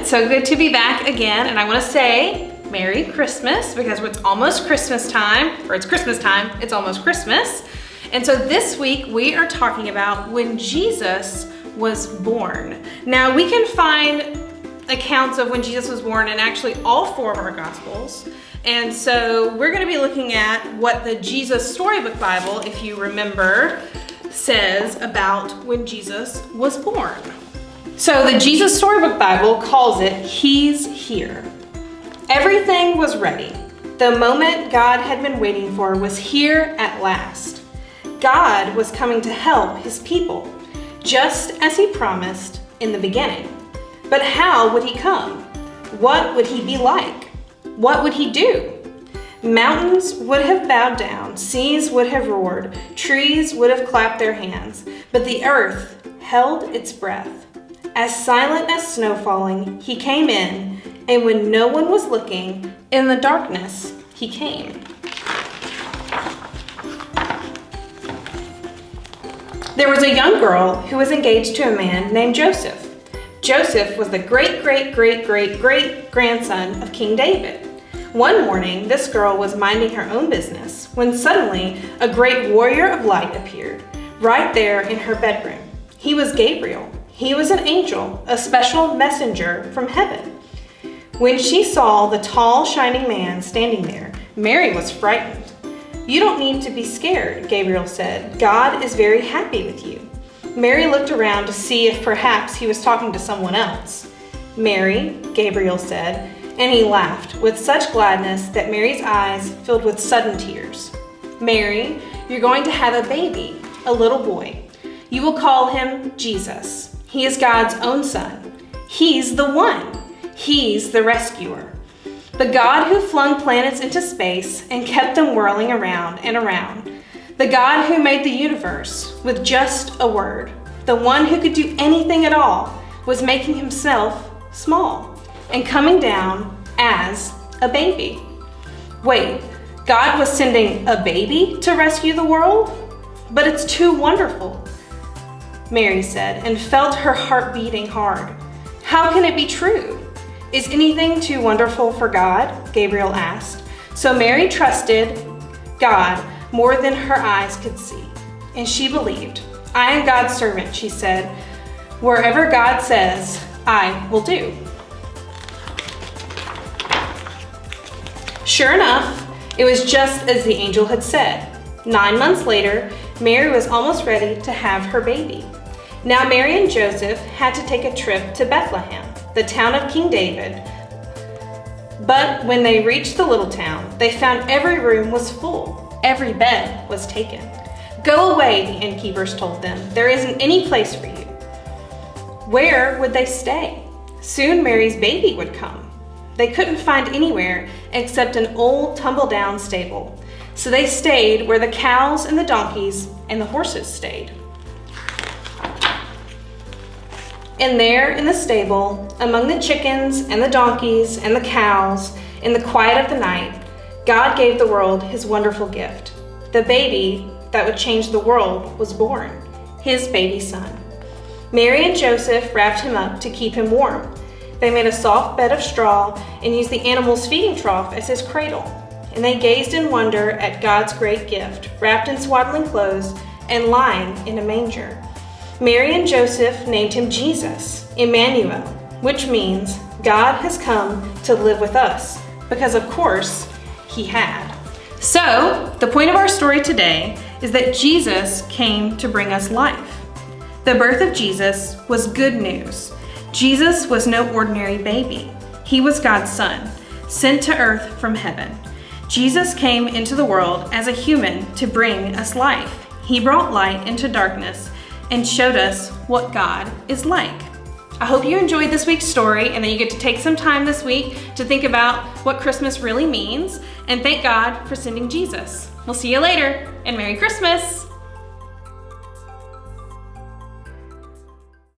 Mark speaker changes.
Speaker 1: It's so good to be back again, and I want to say Merry Christmas because it's almost Christmas time, or it's Christmas time, it's almost Christmas. And so this week we are talking about when Jesus was born. Now we can find accounts of when Jesus was born in actually all four of our Gospels. And so we're going to be looking at what the Jesus Storybook Bible, if you remember, says about when Jesus was born. So the Jesus Storybook Bible calls it, He's Here. Everything was ready. The moment God had been waiting for was here at last. God was coming to help His people, just as He promised in the beginning. But how would He come? What would He be like? What would He do? Mountains would have bowed down, seas would have roared, trees would have clapped their hands, but the earth held its breath. As silent as snow falling, He came in, and when no one was looking, in the darkness, He came. There was a young girl who was engaged to a man named Joseph. Joseph was the great-great-great-great-grandson of King David. One morning, this girl was minding her own business when suddenly a great warrior of light appeared, right there in her bedroom. He was Gabriel. He was an angel, a special messenger from heaven. When she saw the tall, shining man standing there, Mary was frightened. "You don't need to be scared," Gabriel said. "God is very happy with you." Mary looked around to see if perhaps he was talking to someone else. "Mary," Gabriel said, and he laughed with such gladness that Mary's eyes filled with sudden tears. "Mary, you're going to have a baby, a little boy. You will call him Jesus. He is God's own son. He's the one. He's the rescuer. The God who flung planets into space and kept them whirling around and around. The God who made the universe with just a word. The one who could do anything at all was making himself small and coming down as a baby." Wait, God was sending a baby to rescue the world? But it's too wonderful, Mary said, and felt her heart beating hard. "How can it be true? Is anything too wonderful for God?" Gabriel asked. So Mary trusted God more than her eyes could see, and she believed. "I am God's servant," she said. "Wherever God says, I will do." Sure enough, it was just as the angel had said. 9 months later, Mary was almost ready to have her baby. Now Mary and Joseph had to take a trip to Bethlehem, the town of King David. But when they reached the little town, they found every room was full. Every bed was taken. "Go away," the innkeepers told them. "There isn't any place for you." Where would they stay? Soon Mary's baby would come. They couldn't find anywhere except an old tumble-down stable. So they stayed where the cows and the donkeys and the horses stayed. And there in the stable, among the chickens and the donkeys and the cows, in the quiet of the night, God gave the world His wonderful gift. The baby that would change the world was born, His baby son. Mary and Joseph wrapped Him up to keep Him warm. They made a soft bed of straw and used the animal's feeding trough as his cradle. And they gazed in wonder at God's great gift, wrapped in swaddling clothes and lying in a manger. Mary and Joseph named Him Jesus, Emmanuel, which means God has come to live with us, because of course He had. So, the point of our story today is that Jesus came to bring us life. The birth of Jesus was good news. Jesus was no ordinary baby. He was God's Son, sent to earth from heaven. Jesus came into the world as a human to bring us life. He brought light into darkness and showed us what God is like. I hope you enjoyed this week's story and that you get to take some time this week to think about what Christmas really means and thank God for sending Jesus. We'll see you later, and Merry Christmas!